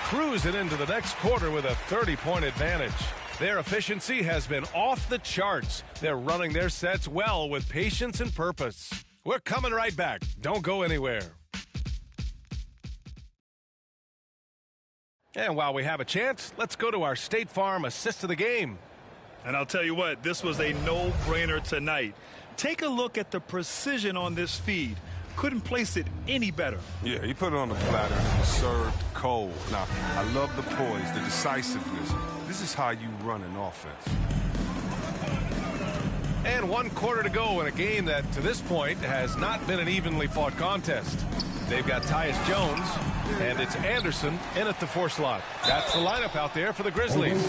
cruising into the next quarter with a 30-point advantage. Their efficiency has been off the charts. They're running their sets well with patience and purpose. We're coming right back. Don't go anywhere. And while we have a chance, let's go to our State Farm assist of the game. And I'll tell you what, this was a no-brainer tonight. Take a look at the precision on this feed. Couldn't place it any better. Yeah, he put it on the platter and it was served cold. Now, I love the poise, the decisiveness. This is how you run an offense. And 1 quarter to go in a game that, to this point, has not been an evenly fought contest. They've got Tyus Jones, and it's Anderson in at the 4 slot. That's the lineup out there for the Grizzlies.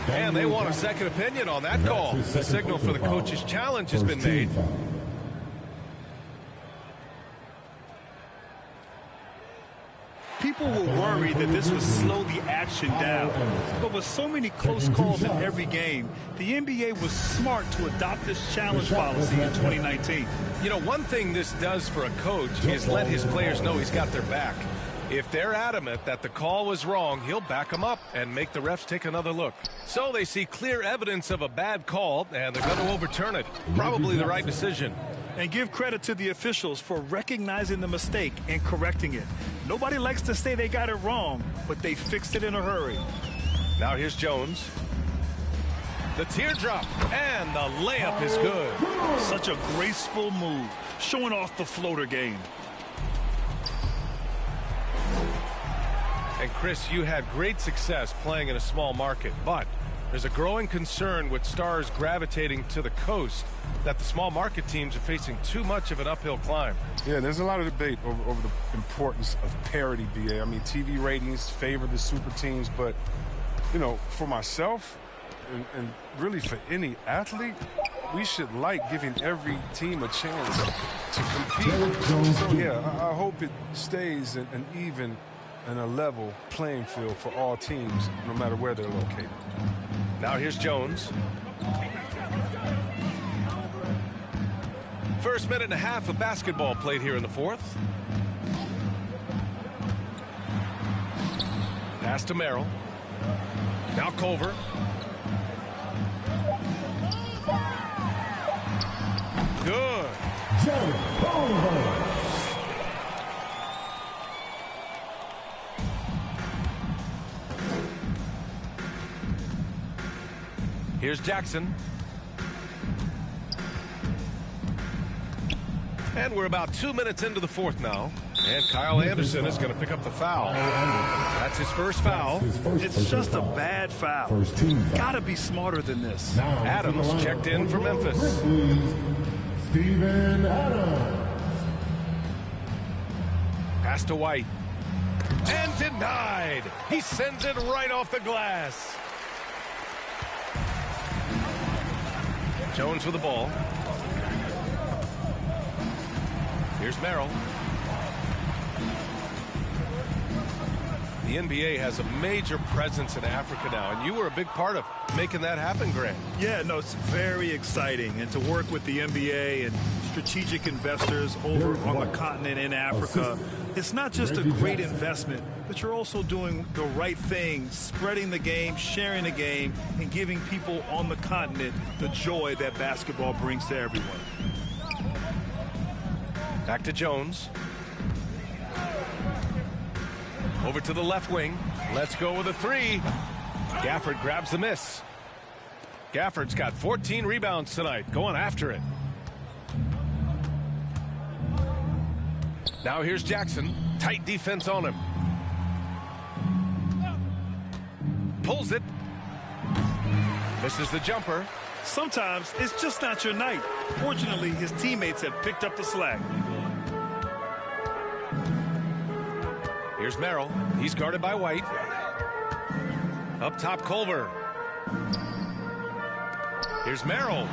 And they want a second opinion on that call. The signal for the coach's challenge has been made. People were worried that this would slow the action down. But with so many close calls in every game, the NBA was smart to adopt this challenge policy in 2019. You know, one thing this does for a coach is let his players know he's got their back. If they're adamant that the call was wrong, he'll back them up and make the refs take another look. So they see clear evidence of a bad call, and they're going to overturn it. Probably the right decision. And give credit to the officials for recognizing the mistake and correcting it. Nobody likes to say they got it wrong, but they fixed it in a hurry. Now here's Jones. The teardrop, and the layup is good. Such a graceful move, showing off the floater game. And Chris, you had great success playing in a small market, but there's a growing concern with stars gravitating to the coast that the small market teams are facing too much of an uphill climb. Yeah, there's a lot of debate over the importance of parity, BA. I mean, TV ratings favor the super teams, but, you know, for myself and really for any athlete, we should like giving every team a chance to compete. So, yeah, I hope it stays an even and a level playing field for all teams, no matter where they're located. Now here's Jones. First minute and a half of basketball played here in the fourth. Pass to Merrill. Now Culver. Good. Here's Jackson. And we're about 2 minutes into the fourth now. And Kyle Anderson is going to pick up the foul. That's his first foul. It's just a bad foul. Gotta be smarter than this. Adams checked in for Memphis. Steven Adams. Pass to White. And denied. He sends it right off the glass. Jones with the ball. Here's Merrill. The NBA has a major presence in Africa now, and you were a big part of making that happen, Grant. Yeah, no, it's very exciting. And to work with the NBA and strategic investors over on the continent in Africa, it's not just a great investment, but you're also doing the right thing, spreading the game, sharing the game, and giving people on the continent the joy that basketball brings to everyone. Back to Jones. Over to the left wing. Let's go with a three. Gafford grabs the miss. Gafford's got 14 rebounds tonight, going after it. Now here's Jackson. Tight defense on him. Pulls it. Misses the jumper. Sometimes it's just not your night. Fortunately, his teammates have picked up the slack. Here's Merrill. He's guarded by White. Up top, Culver. Here's Merrill.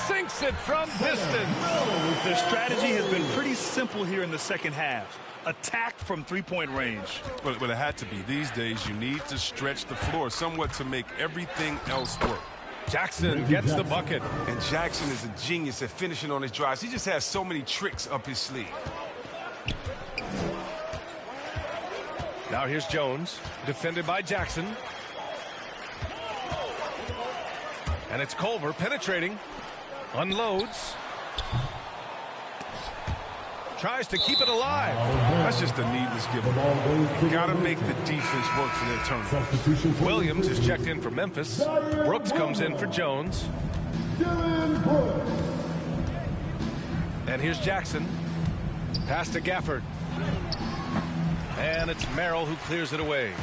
Sinks it from distance. Their strategy has been pretty simple here in the second half. Attack from three-point range. But it had to be. These days, you need to stretch the floor somewhat to make everything else work. Jackson gets the bucket. And Jackson is a genius at finishing on his drives. He just has so many tricks up his sleeve. Now here's Jones, defended by Jackson. And it's Culver penetrating. Unloads. Tries to keep it alive. That's just a needless giveaway. You got to make the defense work for their turnovers. Williams is checked in for Memphis. Brooks comes in for Jones. And here's Jackson. Pass to Gafford. And it's Merrill who clears it away.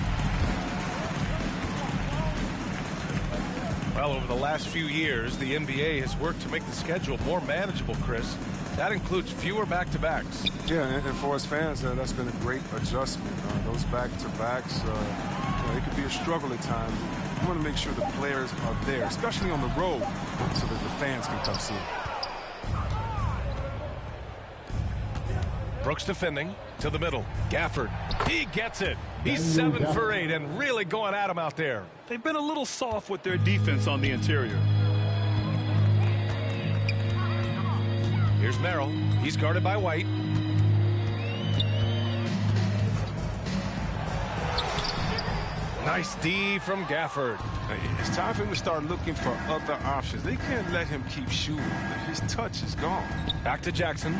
Well, over the last few years, the NBA has worked to make the schedule more manageable, Chris. That includes fewer back-to-backs. Yeah, and for us fans, that's been a great adjustment. Those back-to-backs, it could be a struggle at times. You want to make sure the players are there, especially on the road, so that the fans can come see it. Brooks defending to the middle. Gafford, he gets it. He's 7 for 8 and really going at him out there. They've been a little soft with their defense on the interior. Here's Merrill. He's guarded by White. Nice D from Gafford. It's time for him to start looking for other options. They can't let him keep shooting. His touch is gone. Back to Jackson.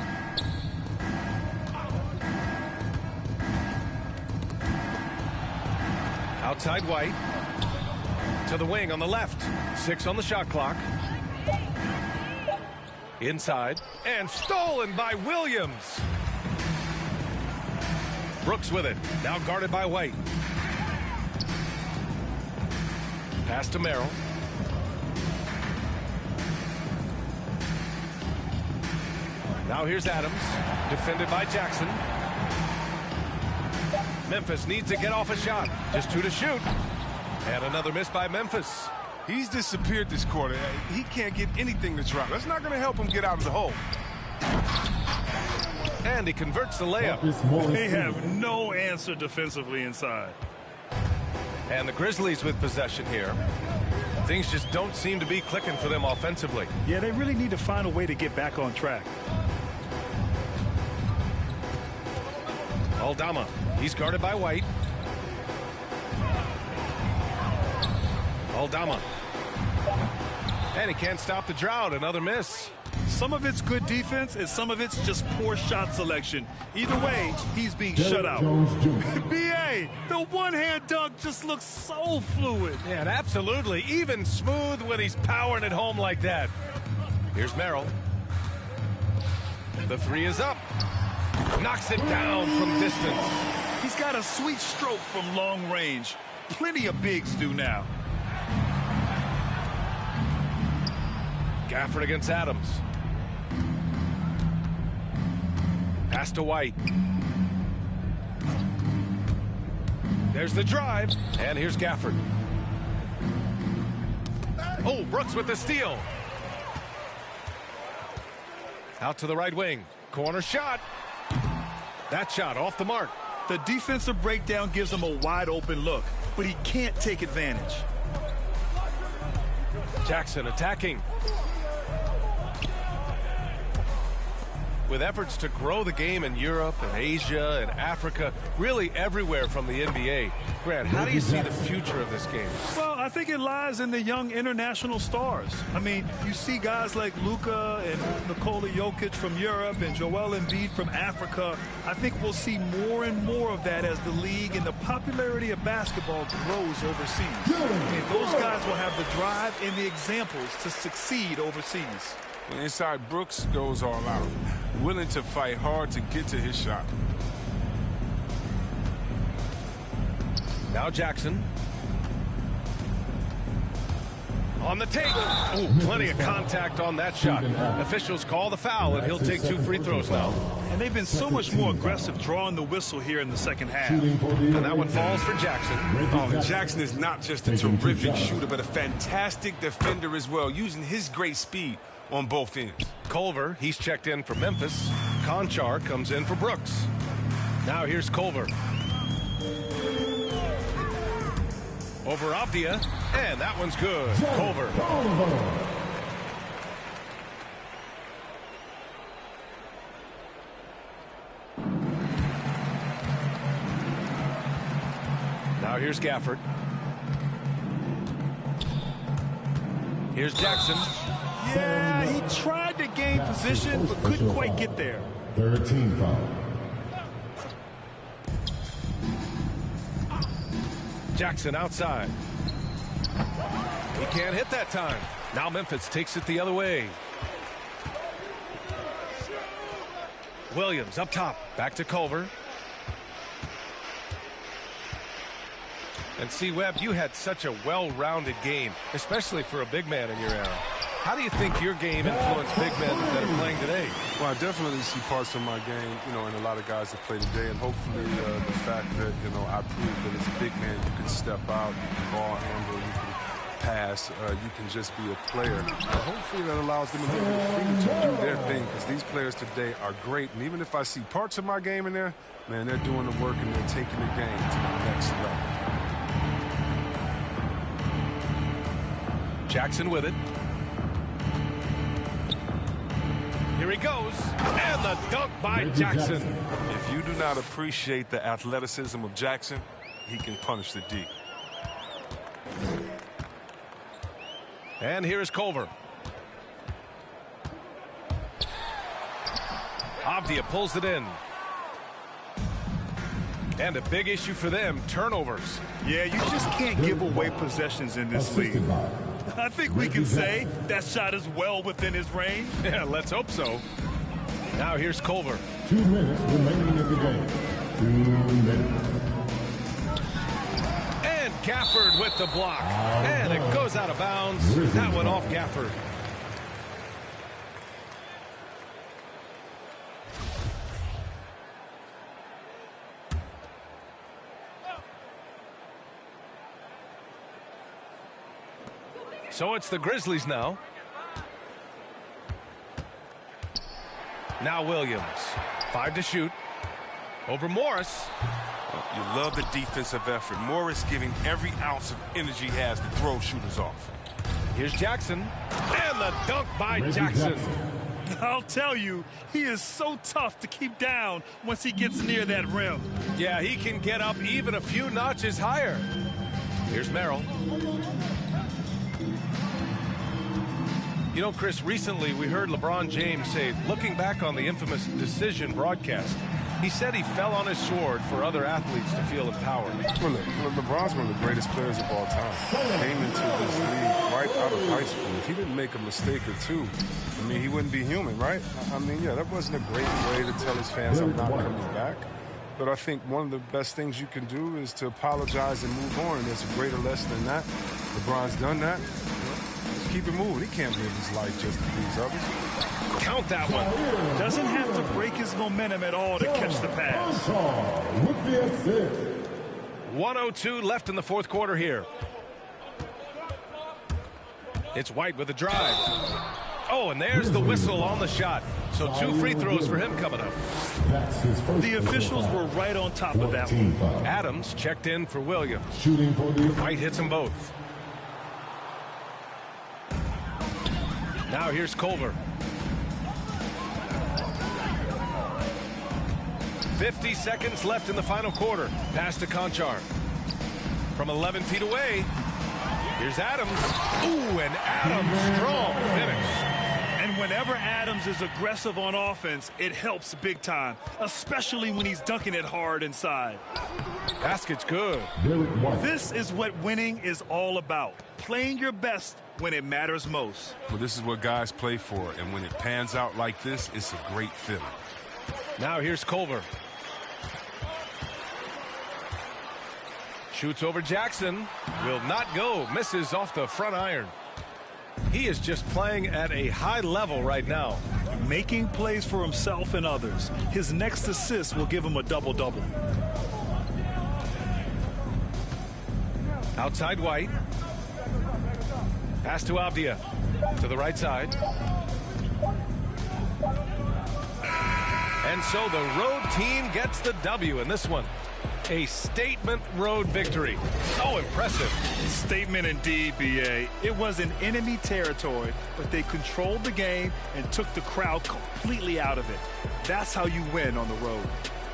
Outside White. To the wing on the left. 6 on the shot clock. Inside. And stolen by Williams. Brooks with it. Now guarded by White. Pass to Merrill. Now here's Adams. Defended by Jackson. Memphis needs to get off a shot. Just 2 to shoot. And another miss by Memphis. He's disappeared this quarter. He can't get anything to drop. That's not going to help him get out of the hole. And he converts the layup. They have no answer defensively inside. And the Grizzlies with possession here. Things just don't seem to be clicking for them offensively. Yeah, they really need to find a way to get back on track. Aldama, he's guarded by White. Aldama. And he can't stop the drought. Another miss. Some of it's good defense and some of it's just poor shot selection. Either way, he's being shut out. B.A., the one-hand dunk just looks so fluid. Yeah, and absolutely. Even smooth when he's powering it home like that. Here's Merrill. The 3 is up. Knocks it down from distance. He's got a sweet stroke from long range. Plenty of bigs do now. Gafford against Adams. Pass to White. There's the drive. And here's Gafford. Oh, Brooks with the steal. Out to the right wing. Corner shot. That shot off the mark. The defensive breakdown gives him a wide open look, but he can't take advantage. Jackson attacking. With efforts to grow the game in Europe and Asia and Africa, really everywhere from the NBA. Grant, how do you see the future of this game? Well, I think it lies in the young international stars. I mean, you see guys like Luka and Nikola Jokic from Europe and Joel Embiid from Africa. I think we'll see more and more of that as the league and the popularity of basketball grows overseas. And those guys will have the drive and the examples to succeed overseas. Inside, Brooks goes all out, willing to fight hard to get to his shot. Now Jackson. On the take. Oh, plenty of contact on that shot. Officials call the foul, and he'll take 2 free throws now. And they've been so much more aggressive drawing the whistle here in the second half. And that one falls for Jackson. Oh, and Jackson is not just a terrific shooter, but a fantastic defender as well, using his great speed on both ends. Culver, he's checked in for Memphis. Conchar comes in for Brooks. Now here's Culver. Over Avdia, and that one's good. Culver. Now here's Gafford. Here's Jackson. Yeah, he tried to gain position, but couldn't quite get there. 13 foul. Jackson outside. He can't hit that time. Now Memphis takes it the other way. Williams up top. Back to Culver. And see, Webb, you had such a well-rounded game, especially for a big man in your era. How do you think your game influenced big men that are playing today? Well, I definitely see parts of my game, in a lot of guys that play today, and hopefully the fact that, I proved that as a big man you can step out, you can ball handle, you can pass, you can just be a player. Hopefully that allows them a little bit of freedom to do their thing, because these players today are great. And even if I see parts of my game in there, man, they're doing the work and they're taking the game to the next level. Jackson with it. Here he goes, and the dunk by Jackson. If you do not appreciate the athleticism of Jackson, he can punish the D. And here's Culver. Avdia pulls it in. And a big issue for them, turnovers. Yeah, you just can't give away possessions in this league. I think we can say that shot is well within his range. Yeah, let's hope so. Now here's Culver. 2 minutes remaining in the game. 2 minutes. And Gafford with the block. And it goes out of bounds. That one off Gafford. So it's the Grizzlies now. Now Williams. 5 to shoot. Over Morris. You love the defensive effort. Morris giving every ounce of energy he has to throw shooters off. Here's Jackson. And the dunk by Jackson. I'll tell you, he is so tough to keep down once he gets near that rim. Yeah, he can get up even a few notches higher. Here's Merrill. You know, Chris, recently we heard LeBron James say, looking back on the infamous decision broadcast, he said he fell on his sword for other athletes to feel empowered. Well, look, LeBron's one of the greatest players of all time. Came into this league right out of high school. If he didn't make a mistake or two, I mean, he wouldn't be human, right? I mean, yeah, that wasn't a great way to tell his fans I'm not coming back. But I think one of the best things you can do is to apologize and move on. And there's a greater lesson than that. LeBron's done that. Keep it moving. He can't live his life just to please others. Count that one. Doesn't have to break his momentum at all to catch the pass. With the assist. 1:02 left in the fourth quarter here. It's White with a drive. Oh, and there's the whistle on the shot. So 2 free throws for him coming up. That's his first. The officials were right on top of that one. Adams checked in for Williams. Shooting for the White hits them both. Now here's Culver. 50 seconds left in the final quarter. Pass to Conchar. From 11 feet away, here's Adams. Ooh, and Adams, strong finish. And whenever Adams is aggressive on offense, it helps big time, especially when he's dunking it hard inside. Basket's good. This is what winning is all about. Playing your best when it matters most. Well, this is what guys play for, and when it pans out like this, it's a great feeling. Now here's Culver. Shoots over Jackson. Will not go. Misses off the front iron. He is just playing at a high level right now. Making plays for himself and others. His next assist will give him a double-double. Outside White. Pass to Avdia. To the right side. And so the road team gets the W in this one. A statement road victory. So impressive. Statement indeed, B.A. It was in enemy territory, but they controlled the game and took the crowd completely out of it. That's how you win on the road.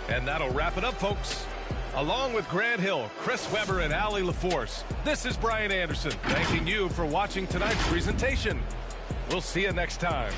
And that'll wrap it up, folks. Along with Grant Hill, Chris Webber, and Allie LaForce, this is Brian Anderson thanking you for watching tonight's presentation. We'll see you next time.